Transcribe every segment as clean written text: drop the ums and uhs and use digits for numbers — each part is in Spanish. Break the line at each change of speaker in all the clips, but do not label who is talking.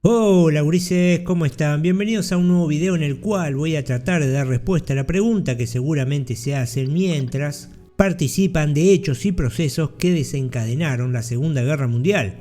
Hola gurises, ¿cómo están? Bienvenidos a un nuevo video en el cual voy a tratar de dar respuesta a la pregunta que seguramente se hacen mientras participan de hechos y procesos que desencadenaron la Segunda Guerra Mundial.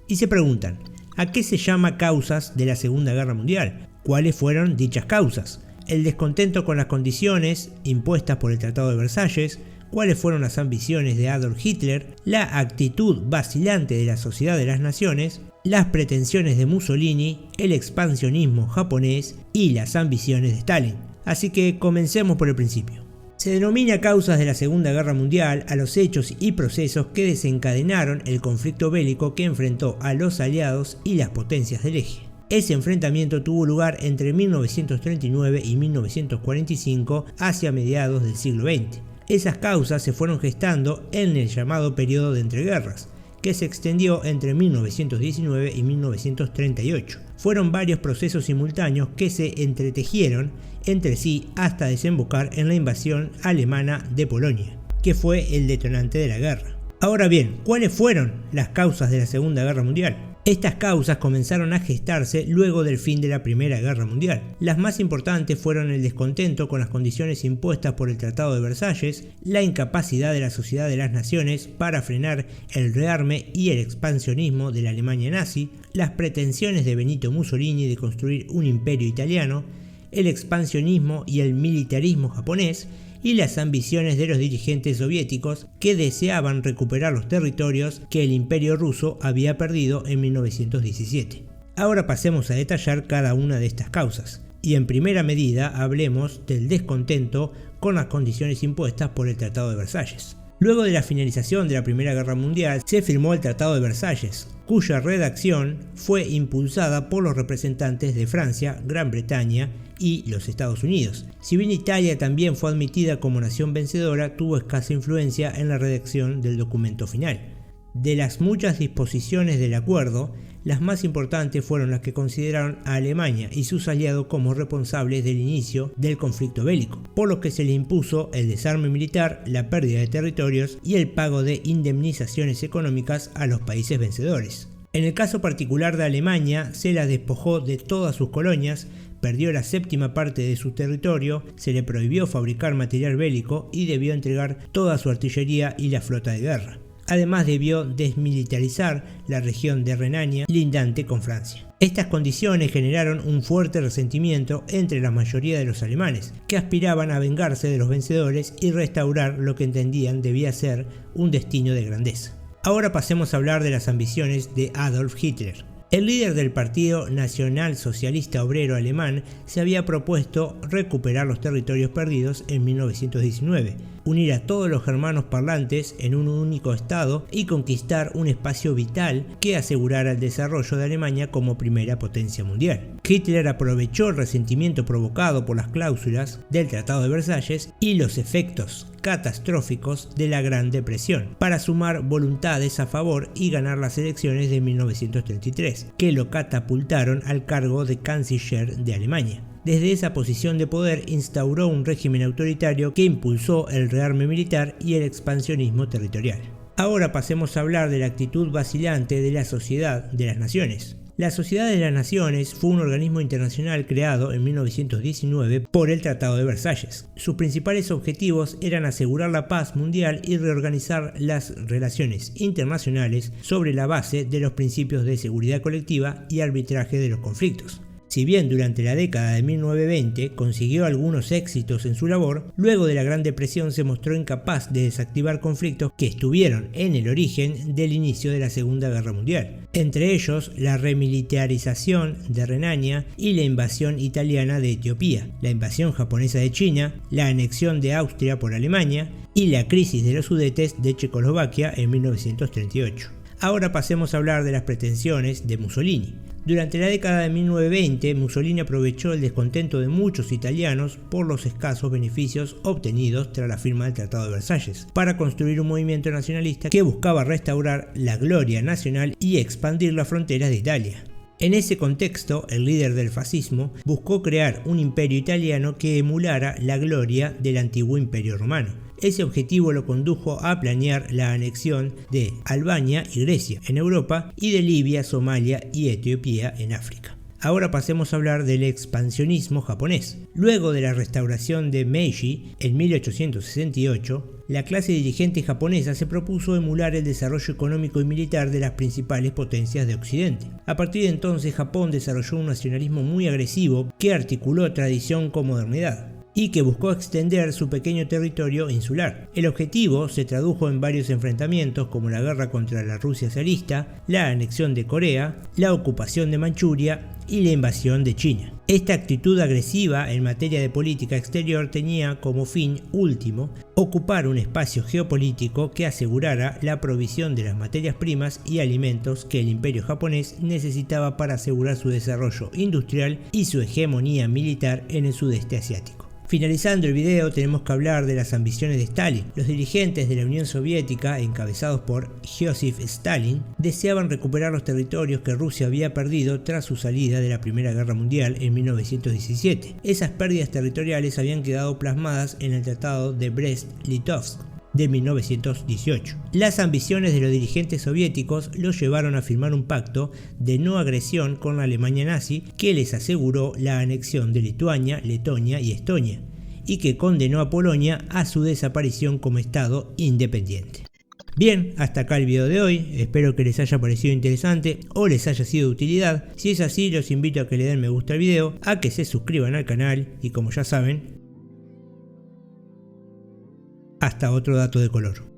Y se preguntan, ¿a qué se llama causas de la Segunda Guerra Mundial? ¿Cuáles fueron dichas causas? El descontento con las condiciones impuestas por el Tratado de Versalles, cuáles fueron las ambiciones de Adolf Hitler, la actitud vacilante de la Sociedad de las Naciones, las pretensiones de Mussolini, el expansionismo japonés y las ambiciones de Stalin. Así que comencemos por el principio. Se denomina causas de la Segunda Guerra Mundial a los hechos y procesos que desencadenaron el conflicto bélico que enfrentó a los aliados y las potencias del eje. Ese enfrentamiento tuvo lugar entre 1939 y 1945 hacia mediados del siglo XX. Esas causas se fueron gestando en el llamado periodo de entreguerras, que se extendió entre 1919 y 1938. Fueron varios procesos simultáneos que se entretejieron entre sí hasta desembocar en la invasión alemana de Polonia, que fue el detonante de la guerra. Ahora bien, ¿cuáles fueron las causas de la Segunda Guerra Mundial? Estas causas comenzaron a gestarse luego del fin de la Primera Guerra Mundial. Las más importantes fueron el descontento con las condiciones impuestas por el Tratado de Versalles, la incapacidad de la Sociedad de las Naciones para frenar el rearme y el expansionismo de la Alemania nazi, las pretensiones de Benito Mussolini de construir un imperio italiano, el expansionismo y el militarismo japonés, y las ambiciones de los dirigentes soviéticos que deseaban recuperar los territorios que el imperio ruso había perdido en 1917. Ahora pasemos a detallar cada una de estas causas, y en primera medida hablemos del descontento con las condiciones impuestas por el Tratado de Versalles. Luego de la finalización de la Primera Guerra Mundial se firmó el Tratado de Versalles, cuya redacción fue impulsada por los representantes de Francia, Gran Bretaña y los Estados Unidos. Si bien Italia también fue admitida como nación vencedora, tuvo escasa influencia en la redacción del documento final. De las muchas disposiciones del acuerdo, las más importantes fueron las que consideraron a Alemania y sus aliados como responsables del inicio del conflicto bélico, por lo que se les impuso el desarme militar, la pérdida de territorios y el pago de indemnizaciones económicas a los países vencedores. En el caso particular de Alemania, se la despojó de todas sus colonias, perdió la séptima parte de su territorio, se le prohibió fabricar material bélico y debió entregar toda su artillería y la flota de guerra. Además debió desmilitarizar la región de Renania, lindante con Francia. Estas condiciones generaron un fuerte resentimiento entre la mayoría de los alemanes, que aspiraban a vengarse de los vencedores y restaurar lo que entendían debía ser un destino de grandeza. Ahora pasemos a hablar de las ambiciones de Adolf Hitler. El líder del Partido Nacional Socialista Obrero Alemán se había propuesto recuperar los territorios perdidos en 1919, unir a todos los germanos parlantes en un único estado y conquistar un espacio vital que asegurara el desarrollo de Alemania como primera potencia mundial. Hitler aprovechó el resentimiento provocado por las cláusulas del Tratado de Versalles y los efectos catastróficos de la Gran Depresión para sumar voluntades a favor y ganar las elecciones de 1933, que lo catapultaron al cargo de canciller de Alemania. Desde esa posición de poder instauró un régimen autoritario que impulsó el rearme militar y el expansionismo territorial. Ahora pasemos a hablar de la actitud vacilante de la Sociedad de las Naciones. La Sociedad de las Naciones fue un organismo internacional creado en 1919 por el Tratado de Versalles. Sus principales objetivos eran asegurar la paz mundial y reorganizar las relaciones internacionales sobre la base de los principios de seguridad colectiva y arbitraje de los conflictos. Si bien durante la década de 1920 consiguió algunos éxitos en su labor, luego de la Gran Depresión se mostró incapaz de desactivar conflictos que estuvieron en el origen del inicio de la Segunda Guerra Mundial, entre ellos la remilitarización de Renania y la invasión italiana de Etiopía, la invasión japonesa de China, la anexión de Austria por Alemania y la crisis de los Sudetes de Checoslovaquia en 1938. Ahora pasemos a hablar de las pretensiones de Mussolini. Durante la década de 1920, Mussolini aprovechó el descontento de muchos italianos por los escasos beneficios obtenidos tras la firma del Tratado de Versalles, para construir un movimiento nacionalista que buscaba restaurar la gloria nacional y expandir las fronteras de Italia. En ese contexto, el líder del fascismo buscó crear un imperio italiano que emulara la gloria del antiguo imperio romano. Ese objetivo lo condujo a planear la anexión de Albania y Grecia en Europa y de Libia, Somalia y Etiopía en África. Ahora pasemos a hablar del expansionismo japonés. Luego de la restauración de Meiji en 1868, la clase dirigente japonesa se propuso emular el desarrollo económico y militar de las principales potencias de Occidente. A partir de entonces, Japón desarrolló un nacionalismo muy agresivo que articuló tradición con modernidad y que buscó extender su pequeño territorio insular. El objetivo se tradujo en varios enfrentamientos como la guerra contra la Rusia zarista, la anexión de Corea, la ocupación de Manchuria y la invasión de China. Esta actitud agresiva en materia de política exterior tenía como fin último ocupar un espacio geopolítico que asegurara la provisión de las materias primas y alimentos que el imperio japonés necesitaba para asegurar su desarrollo industrial y su hegemonía militar en el sudeste asiático. Finalizando el video, tenemos que hablar de las ambiciones de Stalin. Los dirigentes de la Unión Soviética, encabezados por Joseph Stalin, deseaban recuperar los territorios que Rusia había perdido tras su salida de la Primera Guerra Mundial en 1917. Esas pérdidas territoriales habían quedado plasmadas en el Tratado de Brest-Litovsk de 1918. Las ambiciones de los dirigentes soviéticos los llevaron a firmar un pacto de no agresión con la Alemania nazi que les aseguró la anexión de Lituania, Letonia y Estonia, y que condenó a Polonia a su desaparición como Estado independiente. Bien, hasta acá el video de hoy, espero que les haya parecido interesante o les haya sido de utilidad. Si es así, los invito a que le den me gusta al video, a que se suscriban al canal y, como ya saben, hasta otro dato de color.